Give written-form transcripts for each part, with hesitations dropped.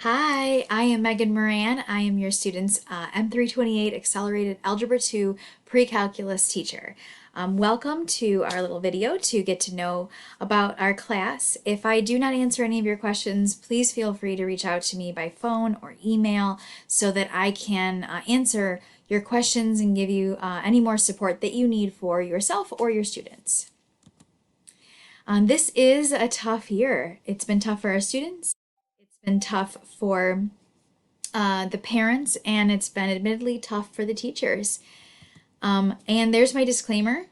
Hi, I am Megan Moran. I am your student's M328 Accelerated Algebra 2 Pre-Calculus teacher. Welcome to our little video to get to know about our class. If I do not answer any of your questions, please feel free to reach out to me by phone or email so that I can answer your questions and give you any more support that you need for yourself or your students. This is a tough year. It's been tough for our students. It's been tough for the parents, and it's been admittedly tough for the teachers. And there's my disclaimer.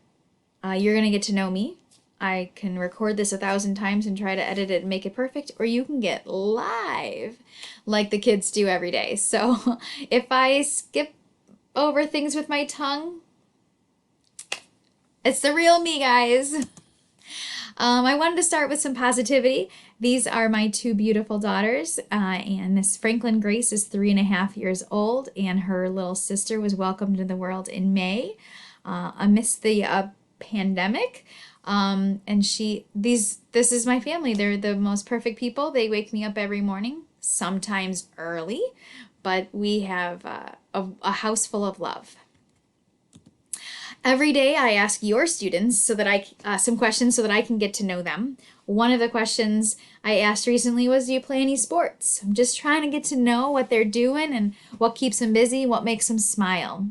You're going to get to know me. I can record this 1,000 times and try to edit it and make it perfect, or you can get live like the kids do every day. So if I skip over things with my tongue, it's the real me, guys. I wanted to start with some positivity. These are my two beautiful daughters, and Miss Franklin Grace is 3.5 years old, and her little sister was welcomed into the world in May amidst the pandemic. And this is my family. They're the most perfect people. They wake me up every morning, sometimes early, but we have a house full of love. Every day I ask your students some questions so that I can get to know them. One of the questions I asked recently was, do you play any sports? I'm just trying to get to know what they're doing and what keeps them busy, what makes them smile.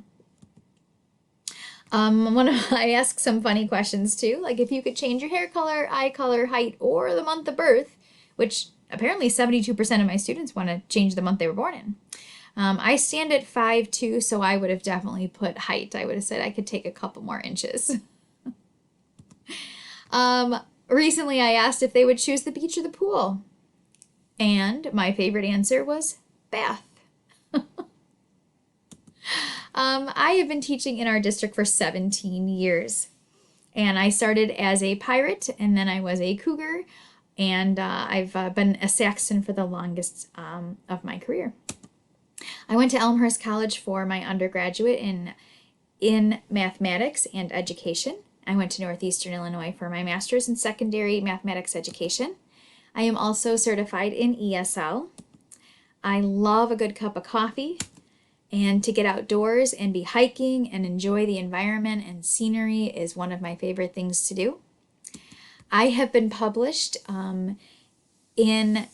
I ask some funny questions too, like if you could change your hair color, eye color, height, or the month of birth, which apparently 72% of my students want to change the month they were born in. I stand at 5'2", so I would have definitely put height. I would have said I could take a couple more inches. Recently I asked if they would choose the beach or the pool, and my favorite answer was bath. I have been teaching in our district for 17 years, and I started as a pirate, and then I was a cougar, and I've been a Saxon for the longest of my career. I went to Elmhurst College for my undergraduate in mathematics and education. I went to Northeastern Illinois for my master's in secondary mathematics education. I am also certified in ESL. I love a good cup of coffee and to get outdoors and be hiking and enjoy the environment and scenery is one of my favorite things to do. I have been published in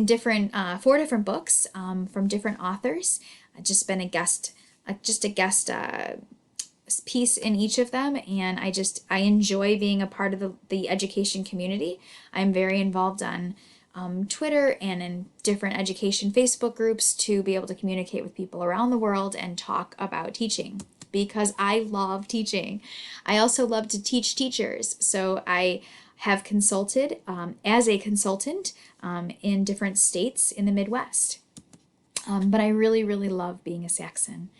different 4 different books from different authors. I've just been a guest piece in each of them, and I enjoy being a part of the education community. I'm very involved on Twitter and in different education Facebook groups to be able to communicate with people around the world and talk about teaching, because I love teaching. I also love to teach teachers, so I have consulted as a consultant in different states in the Midwest. But I really, really love being a Saxon,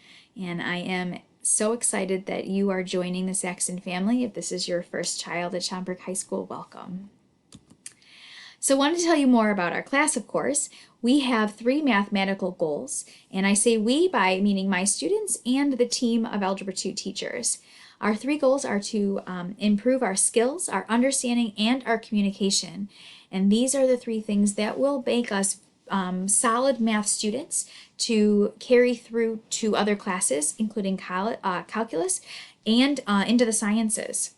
and I am so excited that you are joining the Saxon family. If this is your first child at Schaumburg High School, welcome. So I wanted to tell you more about our class, of course. We have 3 mathematical goals, and I say we by meaning my students and the team of Algebra 2 teachers. Our 3 goals are to improve our skills, our understanding, and our communication. And these are the 3 things that will make us solid math students to carry through to other classes, including calculus and into the sciences.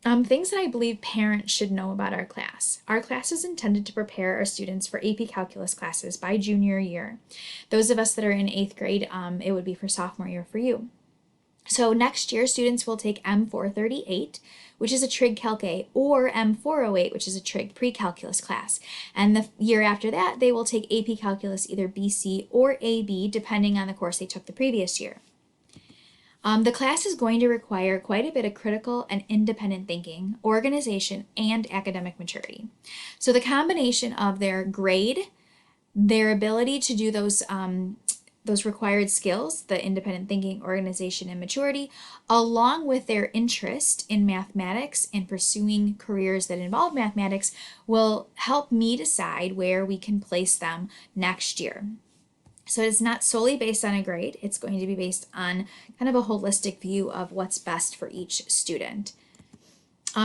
Things that I believe parents should know about our class. Our class is intended to prepare our students for AP Calculus classes by junior year. Those of us that are in 8th grade, it would be for sophomore year for you. So next year, students will take M328, which is a Trig Calc A, or M408, which is a Trig Pre-Calculus class. And the year after that, they will take AP Calculus either BC or AB, depending on the course they took the previous year. The class is going to require quite a bit of critical and independent thinking, organization, and academic maturity. So the combination of their grade, their ability to do those required skills, the independent thinking, organization, and maturity, along with their interest in mathematics and pursuing careers that involve mathematics, will help me decide where we can place them next year. So it's not solely based on a grade. It's going to be based on kind of a holistic view of what's best for each student.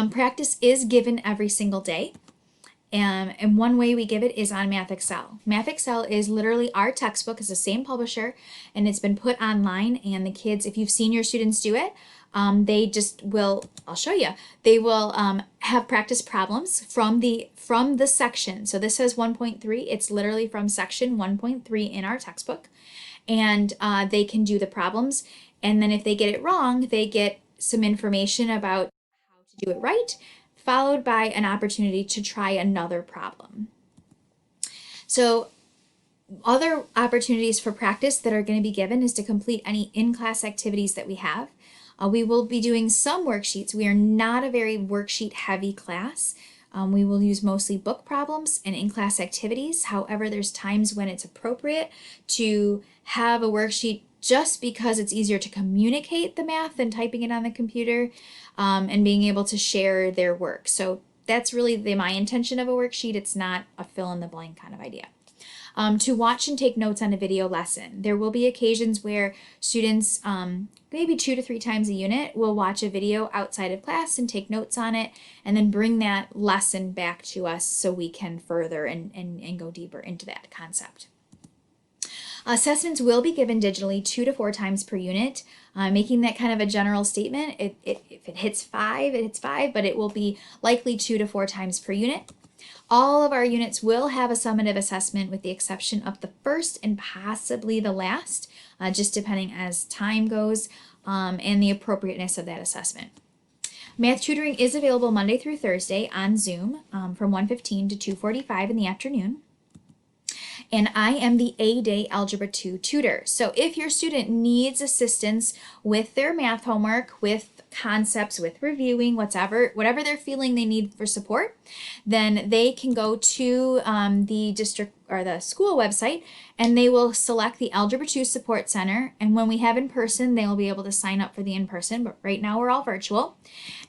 Practice is given every single day. And one way we give it is on Math Excel. Math Excel is literally our textbook. It's the same publisher, and it's been put online. And the kids, if you've seen your students do it, they just will, I'll show you, they will have practice problems from the section. So this says 1.3. It's literally from section 1.3 in our textbook. And they can do the problems. And then if they get it wrong, they get some information about how to do it right, followed by an opportunity to try another problem. So other opportunities for practice that are going to be given is to complete any in-class activities that we have. We will be doing some worksheets. We are not a very worksheet heavy class. We will use mostly book problems and in-class activities. However, there's times when it's appropriate to have a worksheet just because it's easier to communicate the math than typing it on the computer, and being able to share their work. So that's really my intention of a worksheet. It's not a fill-in-the-blank kind of idea. To watch and take notes on a video lesson. There will be occasions where students, maybe 2 to 3 times a unit, will watch a video outside of class and take notes on it, and then bring that lesson back to us so we can further and go deeper into that concept. Assessments will be given digitally 2 to 4 times per unit, making that kind of a general statement. If it hits 5, it hits 5, but it will be likely 2 to 4 times per unit. All of our units will have a summative assessment with the exception of the first and possibly the last, just depending as time goes and the appropriateness of that assessment. Math tutoring is available Monday through Thursday on Zoom from 1:15 to 2:45 in the afternoon. And I am the A-Day Algebra 2 tutor. So if your student needs assistance with their math homework, with concepts, with reviewing, whatever they're feeling they need for support, then they can go to the district or the school website, and they will select the Algebra 2 Support Center. And when we have in person, they will be able to sign up for the in-person, but right now we're all virtual.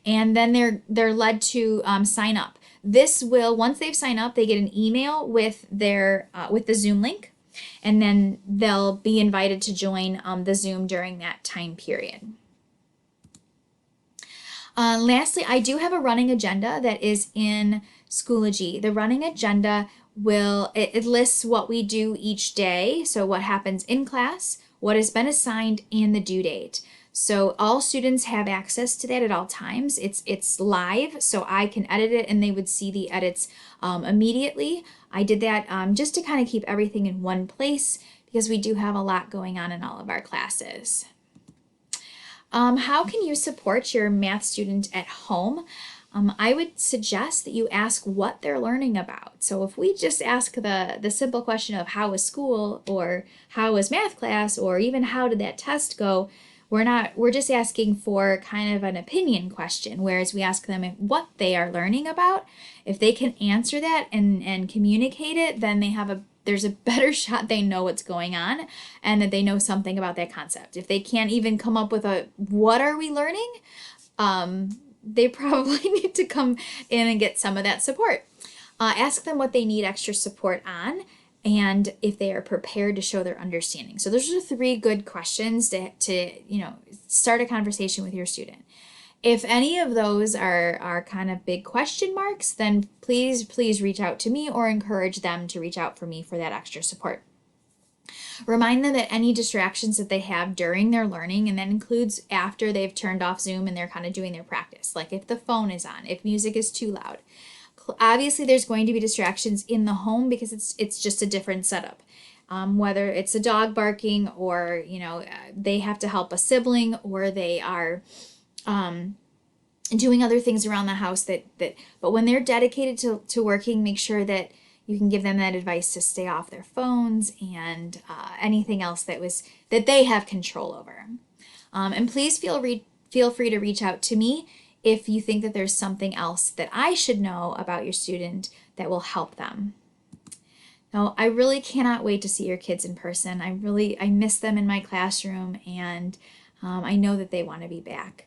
And then they're led to sign up. This will, once they've signed up, they get an email with their with the Zoom link, and then they'll be invited to join the Zoom during that time period. Lastly, I do have a running agenda that is in Schoology. The running agenda it lists what we do each day, so what happens in class, what has been assigned, and the due date. So all students have access to that at all times. It's live, so I can edit it and they would see the edits immediately. I did that just to kind of keep everything in one place because we do have a lot going on in all of our classes. How can you support your math student at home? I would suggest that you ask what they're learning about. So if we just ask the simple question of how was school, or how was math class, or even how did that test go, we're just asking for kind of an opinion question, whereas we ask them what they are learning about. If they can answer that and communicate it, then there's a better shot they know what's going on and that they know something about that concept. If they can't even come up with what are we learning, they probably need to come in and get some of that support. Ask them what they need extra support on, and if they are prepared to show their understanding. So those are 3 good questions to start a conversation with your student. If any of those are kind of big question marks, then please reach out to me or encourage them to reach out for me for that extra support. Remind them that any distractions that they have during their learning, and that includes after they've turned off Zoom and they're kind of doing their practice, like if the phone is on, if music is too loud. Obviously, there's going to be distractions in the home because it's just a different setup. Whether it's a dog barking, or they have to help a sibling, or they are doing other things around the house but when they're dedicated to working, make sure that you can give them that advice to stay off their phones and anything else that they have control over. And please feel free to reach out to me if you think that there's something else that I should know about your student that will help them. Now, I really cannot wait to see your kids in person. I miss them in my classroom, and I know that they want to be back.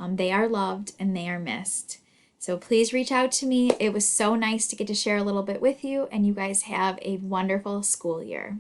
They are loved and they are missed. So please reach out to me. It was so nice to get to share a little bit with you, and you guys have a wonderful school year.